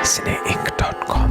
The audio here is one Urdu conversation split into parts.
cineink.com.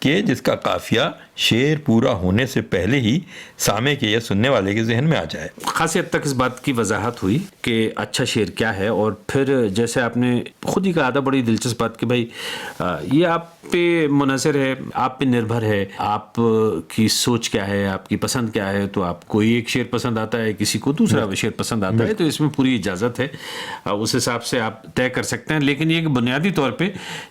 کہ جس کا قافیہ شعر پورا ہونے سے پہلے ہی سامع کے یا سننے والے کے ذہن میں آ جائے. خاصی حد تک اس بات کی وضاحت ہوئی کہ اچھا شعر کیا ہے، اور پھر جیسے آپ نے خود ہی کہا تھا بڑی دلچسپ بات کہ بھائی یہ آپ پہ منحصر ہے، آپ پہ نربھر ہے، آپ کی سوچ کیا ہے، آپ کی پسند کیا ہے. تو آپ کوئی ایک شعر پسند آتا ہے، کسی کو دوسرا شعر پسند آتا ہے، تو اس میں پوری اجازت ہے، اس حساب سے آپ طے کر سکتے ہیں. لیکن یہ کہ بنیادی طور پہ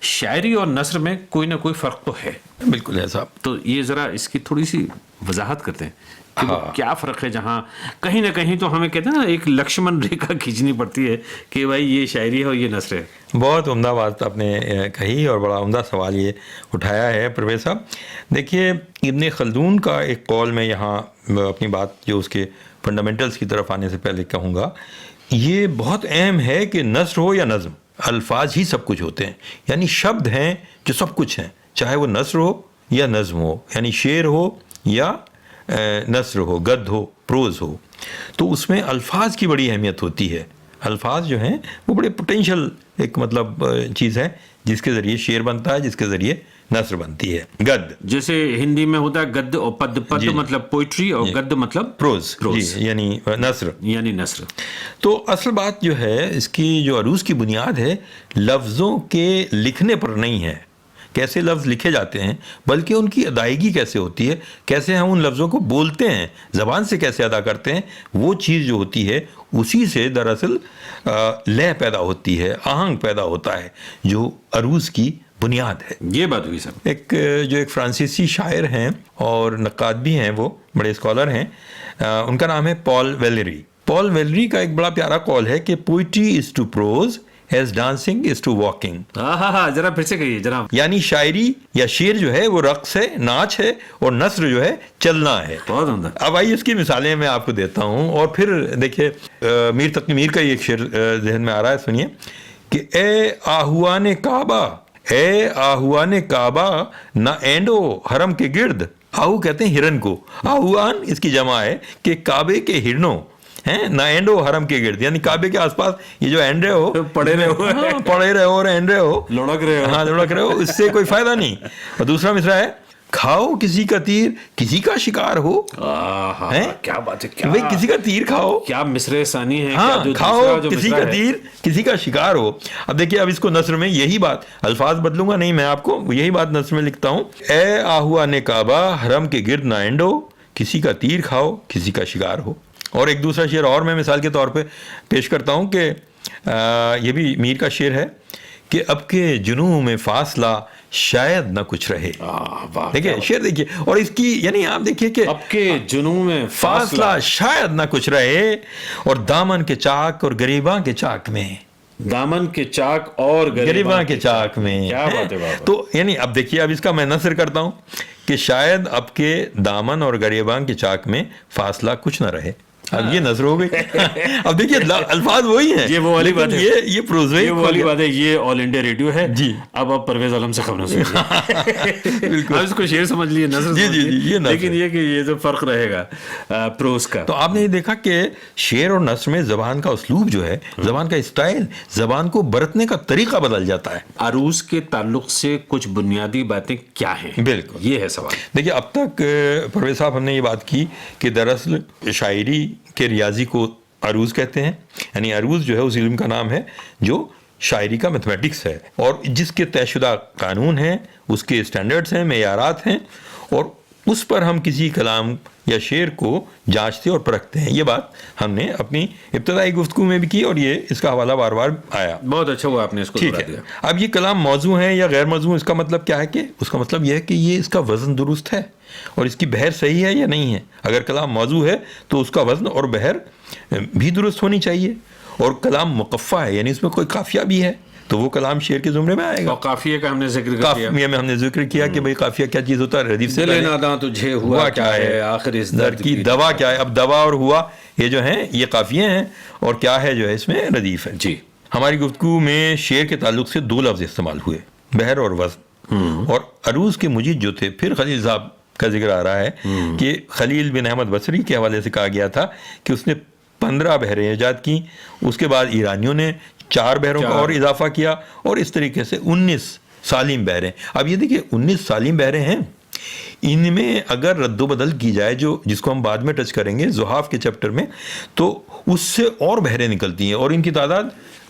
شاعری اور نثر میں کوئی نہ کوئی فرق تو ہے. بالکل ہے صاحب. تو یہ ذرا اس کی تھوڑی سی وضاحت کرتے ہیں کہ وہ کیا فرق ہے، جہاں کہیں نہ کہیں تو ہمیں کہتے ہیں نا ایک لکشمن ریکھا کھینچنی پڑتی ہے کہ بھائی یہ شاعری ہے اور یہ نثر ہے. بہت عمدہ بات آپ نے کہی اور بڑا عمدہ سوال یہ اٹھایا ہے پرویز صاحب. دیکھیے ابن خلدون کا ایک قول میں یہاں اپنی بات جو اس کے فنڈامنٹلز کی طرف آنے سے پہلے کہوں گا، یہ بہت اہم ہے کہ نثر ہو یا نظم، الفاظ ہی سب کچھ ہوتے ہیں. یعنی شبد ہیں جو سب کچھ ہیں، چاہے وہ نثر ہو یا نظم ہو، یعنی شعر ہو یا نثر ہو، گد ہو، پروز ہو. تو اس میں الفاظ کی بڑی اہمیت ہوتی ہے. الفاظ جو ہیں وہ بڑے پوٹینشیل ایک مطلب چیز ہے جس کے ذریعے شعر بنتا ہے، جس کے ذریعے نثر بنتی ہے. گد جیسے ہندی میں ہوتا ہے گد اور پد، پد مطلب پوئٹری اور گد مطلب پروز، یعنی نثر، یعنی نثر. تو اصل بات جو ہے اس کی جو عروض کی بنیاد ہے لفظوں کے لکھنے پر نہیں ہے، کیسے لفظ لکھے جاتے ہیں، بلکہ ان کی ادائیگی کیسے ہوتی ہے، کیسے ہم ان لفظوں کو بولتے ہیں، زبان سے کیسے ادا کرتے ہیں. وہ چیز جو ہوتی ہے اسی سے دراصل لے پیدا ہوتی ہے، آہنگ پیدا ہوتا ہے، جو عروض کی بنیاد ہے. یہ بات ہوئی سب. ایک فرانسیسی شاعر ہیں اور نقاد بھی ہیں، وہ بڑے اسکالر ہیں، ان کا نام ہے پال ویلیری. پال ویلیری کا ایک بڑا پیارا قول ہے کہ poetry is to prose as dancing is to walking. ہاں ذرا پھر سے کہیے جناب. یعنی شاعری یا شعر جو ہے وہ رقص ہے، ناچ ہے، اور نثر جو ہے چلنا ہے. بہت عمدہ. اب آئیے اس کی مثالیں میں آپ کو دیتا ہوں، اور پھر دیکھیے میر تقی میر کا یہ ایک شعر ذہن میں آ رہا ہے، سنیے کہ اے آہوان کعبہ، اے آہوان کعبہ نہ اینڈو حرم کے گرد. آہو کہتے ہیں ہرن کو، آہوان اس کی جمع ہے کہ کعبے کے ہرنوں ہیں، نہ اینڈو حرم کے گرد، یعنی کعبے کے آس پاس یہ جو اینڈ رہے ہو، پڑے رہے ہو، پڑے رہے ہو اور اینڈ رہے ہو، لڑک رہے ہو، ہاں لڑک رہے ہو، اس سے کوئی فائدہ نہیں. اور دوسرا مصرع ہے کھاؤ کسی کا تیر کسی کا شکار ہو. کیا بات ہے، بھائی کسی کا تیر کھاؤ، کیا مصرع ثانی ہے. ہاں کھاؤ کسی کا تیر کسی کا شکار ہو. اب دیکھیے اب اس کو نثر میں یہی بات، الفاظ بدلوں گا نہیں میں، آپ کو یہی بات نثر میں لکھتا ہوں. اے آہوان کعبہ حرم کے گرد نہ اینڈو، کسی کا تیر کھاؤ کسی کا شکار ہو. اور ایک دوسرا شعر اور میں مثال کے طور پہ پیش کرتا ہوں کہ یہ بھی میر کا شعر ہے کہ اب کے جنوں میں فاصلہ شاید نہ کچھ رہے. دیکھیے شعر دیکھیے، اور اس کی یعنی آپ دیکھیے کہ اب کے جنوں میں فاصلہ شاید نہ کچھ رہے، اور دامن کے چاک اور گریباں کے چاک میں، دامن کے چاک اور گریباں کے چاک میں. کیا بات ہے. تو یعنی اب دیکھیے اب اس کا میں نثر کرتا ہوں کہ شاید اب کے دامن اور گریباں کے چاک میں فاصلہ کچھ نہ رہے. اب یہ نظر ہو گئی. اب دیکھیے الفاظ وہی ہیں، یہ وہ والی بات ہے، یہ پروزوئی یہ وہ والی بات ہے. یہ آل انڈیا ریڈیو ہے جی. اب آپ پرویز عالم سے خبریں سنیے. اب اس کو شعر سمجھ لیے، نثر جی جی جی. لیکن یہ کہ یہ جو فرق رہے گا پروز کا. تو آپ نے یہ دیکھا کہ شعر اور نثر میں زبان کا اسلوب جو ہے، زبان کا اسٹائل، زبان کو برتنے کا طریقہ بدل جاتا ہے. عروض کے تعلق سے کچھ بنیادی باتیں کیا ہیں؟ بالکل یہ ہے سوال. دیکھیے اب تک پرویز صاحب ہم نے یہ بات کی کہ دراصل شاعری کے ریاضی کو عروض کہتے ہیں. یعنی عروض جو ہے اس علم کا نام ہے جو شاعری کا میتھمیٹکس ہے، اور جس کے طے شدہ قانون ہیں، اس کے اسٹینڈرڈز ہیں، معیارات ہیں، اور اس پر ہم کسی کلام یا شعر کو جانچتے اور پرکھتے ہیں. یہ بات ہم نے اپنی ابتدائی گفتگو میں بھی کی، اور یہ اس کا حوالہ بار بار آیا. بہت اچھا ہوا آپ نے اس کو ٹھیک ہے. اب یہ کلام موضوع ہے یا غیر موضوع، اس کا مطلب کیا ہے کہ اس کا مطلب یہ ہے کہ یہ اس کا وزن درست ہے اور اس کی بحر صحیح ہے یا نہیں ہے. اگر کلام موضوع ہے تو اس کا وزن اور بحر بھی درست ہونی چاہیے. اور کلام مقفع ہے یعنی اس میں کوئی قافیہ بھی ہے تو وہ کلام شعر کے زمرے میں آئے گا. قافیے کا ہم نے ذکر کیا، قافیے میں ہم نے ذکر کیا کہ بھئی قافیہ کیا چیز ہوتا ہے. ردیف سے دل ناداں تجھے ہوا کیا ہے، آخر اس درد کی دوا کیا ہے. اب دوا اور ہوا یہ جو ہیں یہ قافیے ہیں، اور کیا ہے جو ہے اس میں ردیف ہے. جی. ہماری گفتگو میں شعر کے تعلق سے دو لفظ استعمال ہوئے، بحر اور وزن. اور عروض کے مجید جو تھے، پھر خلیل صاحب کا ذکر آ رہا ہے کہ خلیل بن احمد بصری کے حوالے سے کہا گیا تھا کہ اس نے 15 بحریں ایجاد کی. اس کے بعد ایرانیوں نے 4 بحروں کا اور اضافہ کیا، اور اس طریقے سے 19 سالم بہریں. اب یہ دیکھیے 19 سالم بہریں ہیں, ان میں اگر رد و بدل کی جائے جس کو ہم بعد میں ٹچ کریں گے زحاف کے چیپٹر میں, تو اس سے اور بہریں نکلتی ہیں, اور ان کی تعداد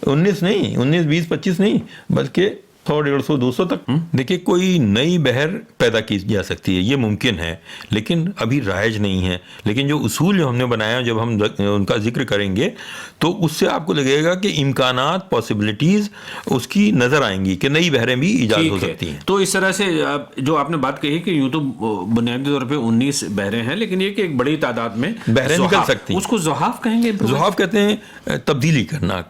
19 نہیں, 19 20 25 نہیں, بلکہ 100 150 200 تک. دیکھیے کوئی نئی بہر پیدا کی جا سکتی ہے, یہ ممکن ہے, لیکن ابھی رائج نہیں ہے. لیکن جو اصول جو ہم نے بنایا, جب ہم ان کا ذکر کریں گے تو اس سے آپ کو لگے گا کہ امکانات, پاسبلٹیز اس کی نظر آئیں گی کہ نئی بہریں بھی ایجاد ہو سکتی ہیں. تو اس طرح سے جو آپ نے بات کہی کہ یوں تو بنیادی طور پہ 19 بہریں ہیں, لیکن یہ کہ ایک بڑی تعداد میں بہریں نکل سکتی ہیں. اس کو زحاف کہیں گے. زحاف کہتے ہیں تبدیلی کرنا,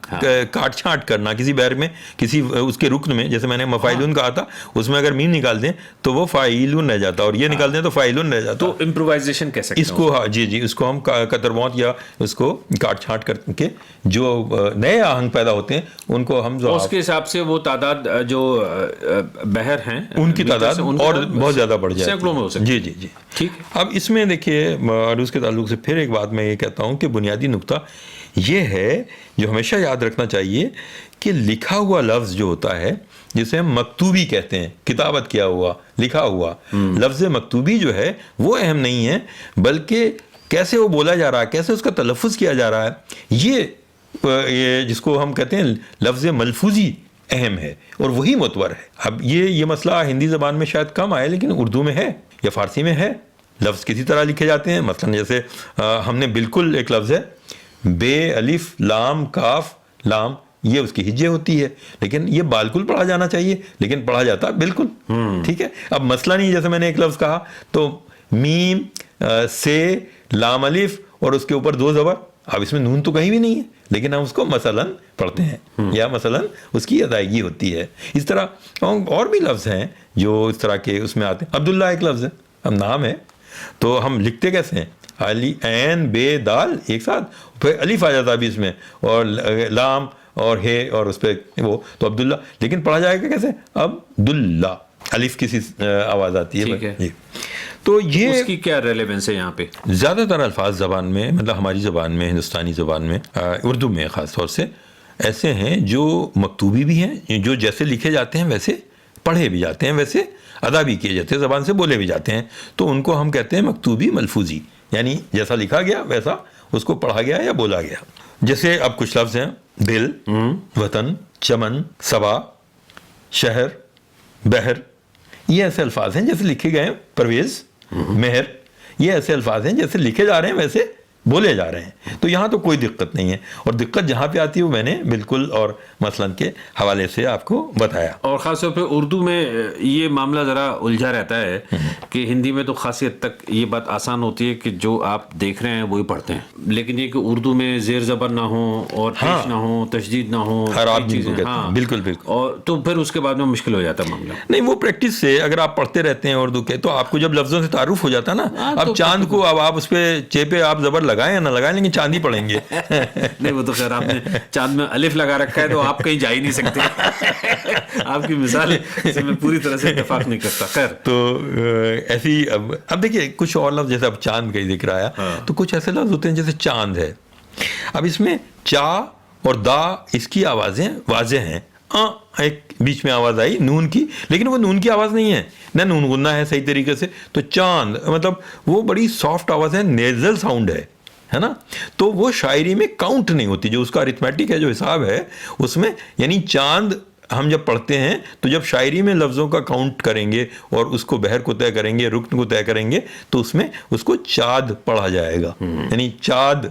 کاٹ چھانٹ کرنا کسی بہر میں, کسی اس کے رکن میں. جیسے میں نے مفاعلون کہا تھا, اس میں اگر میم نکال دیں تو وہ فاعلون رہ جاتا, اور یہ نکال دیں تو فاعلون رہ جاتا. تو امپرووائزیشن کہہ سکتے ہیں اس کو. ہاں جی, اس کو ہم قطر موت یا اس کو کاٹ چھانٹ کر کے جو نئے آہنگ پیدا ہوتے ہیں ان کو ہم اس کے حساب سے وہ تعداد جو بہر ہیں ان کی تعداد اور بہت زیادہ بڑھ جائے, سینکڑوں میں ہو سکتی ہے. جی. ٹھیک ہے. اب اس میں دیکھیے عروض کے تعلق سے پھر ایک بات میں یہ کہتا ہوں کہ بنیادی نقطہ یہ ہے جو ہمیشہ یاد رکھنا چاہیے کہ لکھا ہوا لفظ جو ہوتا ہے, جسے ہم مکتوبی کہتے ہیں, کتابت کیا ہوا, لکھا ہوا لفظ مکتوبی جو ہے وہ اہم نہیں ہے, بلکہ کیسے وہ بولا جا رہا ہے, کیسے اس کا تلفظ کیا جا رہا ہے, یہ جس کو ہم کہتے ہیں لفظ ملفوظی اہم ہے, اور وہی معتبر ہے. اب یہ مسئلہ ہندی زبان میں شاید کم آئے, لیکن اردو میں ہے یا فارسی میں ہے. لفظ کسی طرح لکھے جاتے ہیں, مثلا جیسے ہم نے بالکل ایک لفظ ہے بے الف لام کاف لام, یہ اس کی ہجے ہوتی ہے, لیکن یہ بالکل پڑھا جانا چاہیے, لیکن پڑھا جاتا بالکل. ٹھیک ہے. اب مسئلہ نہیں, جیسے میں نے ایک لفظ کہا تو میم سے لام الف اور اس کے اوپر 2 زبر, اب اس میں نون تو کہیں بھی نہیں ہے, لیکن ہم اس کو مثلاً پڑھتے ہیں, یا مثلاً اس کی ادائیگی ہوتی ہے. اس طرح اور بھی لفظ ہیں جو اس طرح کے اس میں آتے ہیں. عبداللہ ایک لفظ ہے, اب نام ہے, تو ہم لکھتے کیسے ہیں, علی عین بے دال ایک ساتھ, پھر الف آ جاتا بھی اس میں, اور لام اور ہے اور اس پہ وہ, تو عبداللہ, لیکن پڑھا جائے گا کیسے, عبداللہ, الف کسی آواز آتی ہے. جی. تو یہ اس کی کیا ریلیونس ہے یہاں پہ؟ زیادہ تر الفاظ زبان میں, مطلب ہماری زبان میں, ہندوستانی زبان میں, اردو میں خاص طور سے ایسے ہیں جو مکتوبی بھی ہیں, جو جیسے لکھے جاتے ہیں ویسے پڑھے بھی جاتے ہیں, ویسے ادا بھی کیے جاتے ہیں, زبان سے بولے بھی جاتے ہیں. تو ان کو ہم کہتے ہیں مکتوبی ملفوظی, یعنی جیسا لکھا گیا ویسا اس کو پڑھا گیا یا بولا گیا. جیسے اب کچھ لفظ ہیں دل, وطن, چمن, صبا, شہر, بحر, یہ ایسے الفاظ ہیں جیسے لکھے گئے ہیں. پرویز, مہر, یہ ایسے الفاظ ہیں جیسے لکھے جا رہے ہیں ویسے بولے جا رہے ہیں. تو یہاں تو کوئی دقت نہیں ہے, اور دقت جہاں پہ آتی ہے وہ میں نے بالکل اور مثلاً کے حوالے سے آپ کو بتایا. اور خاص طور پہ اردو میں یہ معاملہ ذرا الجھا رہتا ہے کہ ہندی میں تو خاصی حد تک یہ بات آسان ہوتی ہے کہ جو آپ دیکھ رہے ہیں وہی پڑھتے ہیں, لیکن یہ کہ اردو میں زیر زبر نہ ہو اور پیش نہ ہو, تشدید نہ ہو, بالکل بالکل, اور تو پھر اس کے بعد میں مشکل ہو جاتا ہے معاملہ. نہیں, وہ پریکٹس سے اگر آپ پڑھتے رہتے ہیں اردو کے, تو آپ کو جب لفظوں سے تعارف ہو جاتا نا, اب چاند کو اب آپ اس پہ چیپے آپ زبر لگائیں یا نہ لگائیں, لیکن چاند ہی پڑھیں گے. نہیں, وہ تو خیر آپ نے چاند میں الف لگا رکھا ہے تو آپ کہیں جا ہی نہیں سکتے. آپ کی مثال سے میں پوری طرح سے اتفاق نہیں کرتا. خیر, تو ایسی اب دیکھیے کچھ اور لفظ, جیسے اب چاند کا ہی ذکر آیا, تو کچھ ایسے لفظ ہوتے ہیں جیسے چاند ہے. اب اس میں چا اور دا, اس کی آوازیں واضح ہیں. ایک بیچ میں آواز آئی نون کی, لیکن وہ نون کی آواز نہیں ہے, نہ نون غنہ ہے صحیح طریقے سے. تو چاند مطلب وہ بڑی سافٹ آواز ہے, نیزل ساؤنڈ ہے نا. تو وہ شاعری میں کاؤنٹ نہیں ہوتی, جو اس کا ارتھمیٹک ہے, جو حساب ہے اس میں, یعنی چاند ہم جب پڑھتے ہیں تو جب شاعری میں لفظوں کا کاؤنٹ کریں گے اور اس کو بحر کو طے کریں گے, رکن کو طے کریں گے, تو اس میں اس کو چاد پڑھا جائے گا. یعنی چاد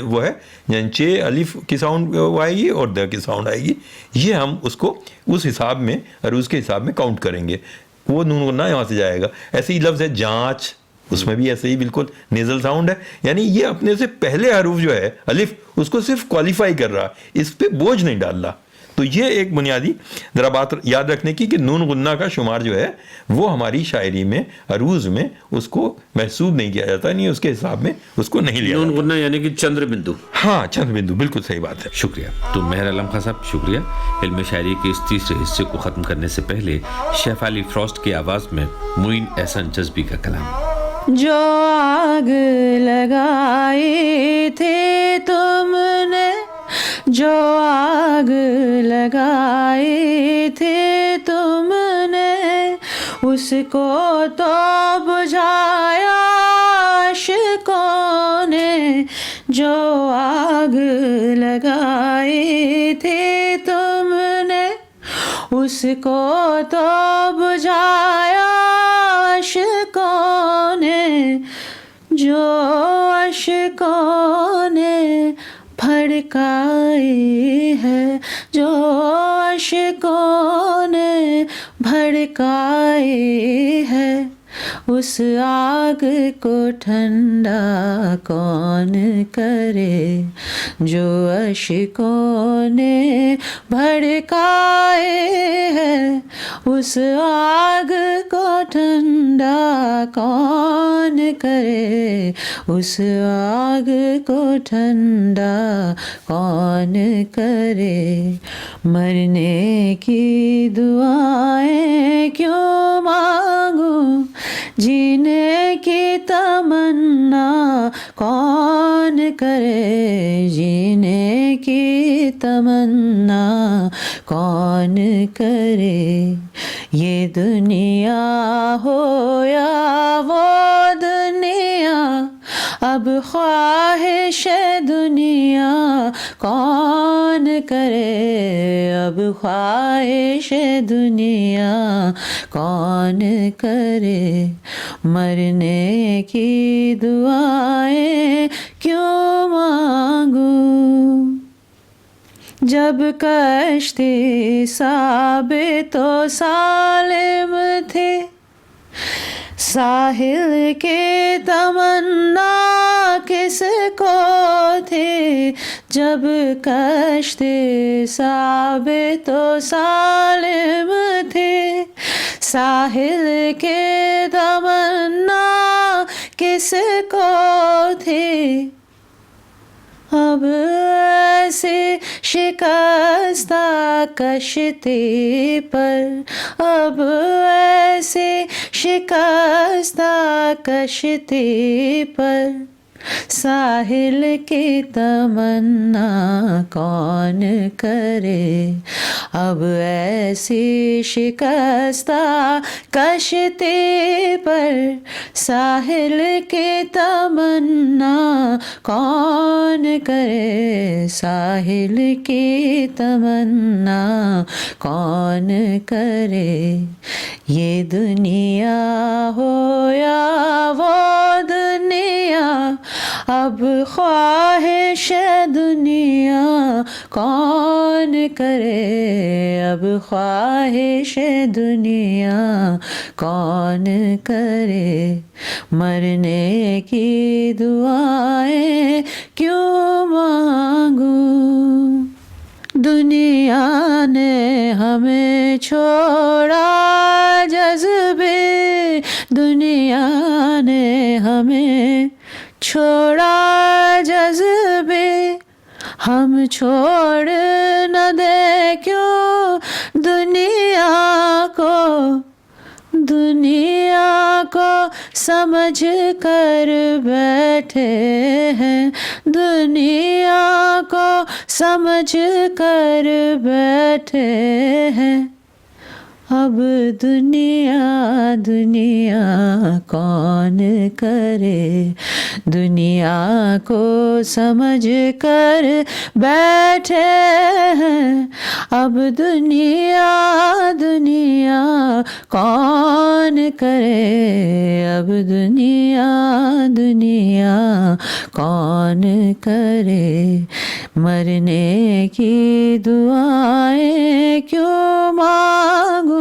وہ ہے, یعنی چے الف کی ساؤنڈ آئے گی اور د کی ساؤنڈ آئے گی. یہ ہم اس کو اس حساب میں, عروض کے حساب میں کاؤنٹ کریں گے, وہ نون غنہ یہاں سے جائے گا. ایسے ہی لفظ ہے جانچ, اس میں بھی ایسے ہی بالکل نیزل ساؤنڈ ہے, یعنی یہ اپنے سے پہلے حروف جو ہے الف, اس کو صرف کوالیفائی کر رہا, اس پہ بوجھ نہیں ڈال رہا. تو یہ ایک بنیادی ذرا بات یاد رکھنے کی کہ نون غنہ کا شمار جو ہے وہ ہماری شاعری میں, عروض میں اس کو محسوب نہیں کیا جاتا, نہیں اس کے حساب میں اس کو نہیں لیا جاتا. نون غنہ یعنی کہ چندر بندو. ہاں, چندر بندو, بالکل صحیح بات ہے. شکریہ. تو مہر علم خان صاحب شکریہ. علم شاعری کے اس تیسرے حصے کو ختم کرنے سے پہلے شیفالی فروسٹ کی آواز میں معین احسن جذبی کا کلام. جو آگ لگائی تھی تم نے, جو آگ لگائی تھی تم اس کو تو بجھایا عاشقوں نے جو آگ لگائی تھی تم نے، اس کو تو بجھایا عاشقوں نے جو عاشقوں نے بھڑکائی ہے، جو عاشقوں نے بھڑکائی ہے۔ اس آگ کو ٹھنڈا کون کرے جو عاشقوں نے بھڑکائے ہے، اس آگ کو ٹھنڈا کون کرے، اس آگ کو ٹھنڈا کون کرے۔ مرنے کی دعائیں کیوں مانگوں، جینے کی تمنا کون کرے، جینے کی تمنا کون کرے۔ یہ دنیا ہو یا وہ دنیا، اب خواہش دنیا کون کرے، اب خواہش دنیا کون کرے۔ مرنے کی دعائیں کیوں مانگوں، جب کشتی ثابت و سالم تھی، ساحل کی تمنا کس کو تھی، جب کشتی ثابت و سالم تھی، ساحل کی تمنا کس کو تھی۔ اب ایسی شکستہ کشتی پر، اب ایسی شکستہ کشتی پر، ساحل کی تمنا کون کرے، اب ایسی شکستہ کشتی پر، ساحل کی تمنا کون کرے، ساحل کی تمنا کون کرے۔ یہ دنیا ہو یا وہ دنیا، اب خواہش دنیا کون کرے، اب خواہش دنیا کون کرے۔ مرنے کی دعائیں کیوں مانگوں، دنیا نے ہمیں چھوڑا جذبے، دنیا نے ہمیں چھوڑا جذبے، ہم چھوڑ نہ دیں کیوں دنیا کو، دنیا کو سمجھ کر بیٹھے ہیں، دنیا کو سمجھ کر بیٹھے ہیں۔ اب دنیا دنیا کون کرے، دنیا کو سمجھ کر بیٹھے ہیں، اب دنیا دنیا کون کرے، اب دنیا دنیا کون کرے۔ مرنے کی دعائیں کیوں مانگوں،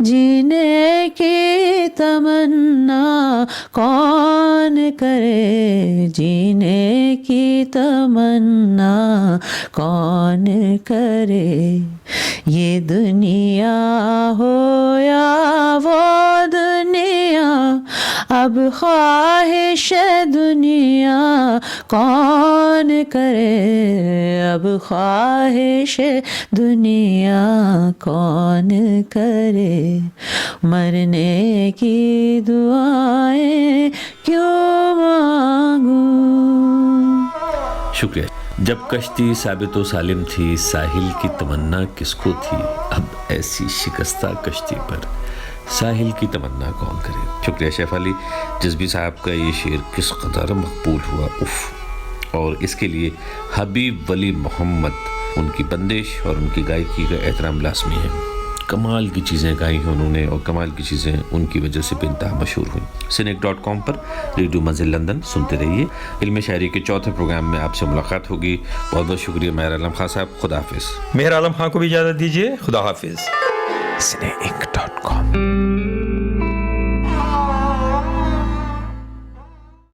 جینے کی تمنا کون کرے، جینے کی تمنا کون کرے۔ یہ دنیا ہو یا وہ دنیا، اب خواہش دنیا کون کرے، اب خواہش دنیا کون کرے۔ مرنے کی دعائیں کیوں مانگوں۔ شکریہ۔ جب کشتی ثابت و سالم تھی، ساحل کی تمنا کس کو تھی، اب ایسی شکستہ کشتی پر، ساحل کی تمنا کون کرے. شکریہ شیف علی جزبی صاحب کا یہ شعر کس قدر مقبول ہوا اف. اور اس کے لیے حبیب ولی محمد ان کی بندش اور ان کی گائیکی کا احترام لازمی ہے. کمال کی چیزیں گائی ہیں انہوں نے اور کمال کی چیزیں ان کی وجہ سے بے انتہا مشہور ہوئیں. سنیک.com پر ریڈیو منزل لندن سنتے رہیے. علم شاعری کے چوتھے پروگرام میں آپ سے ملاقات ہوگی. بہت بہت شکریہ مہر عالم خان صاحب. خدا حافظ. مہر عالم خان کو بھی اجازت دیجیے. خدا حافظ. سنیک.com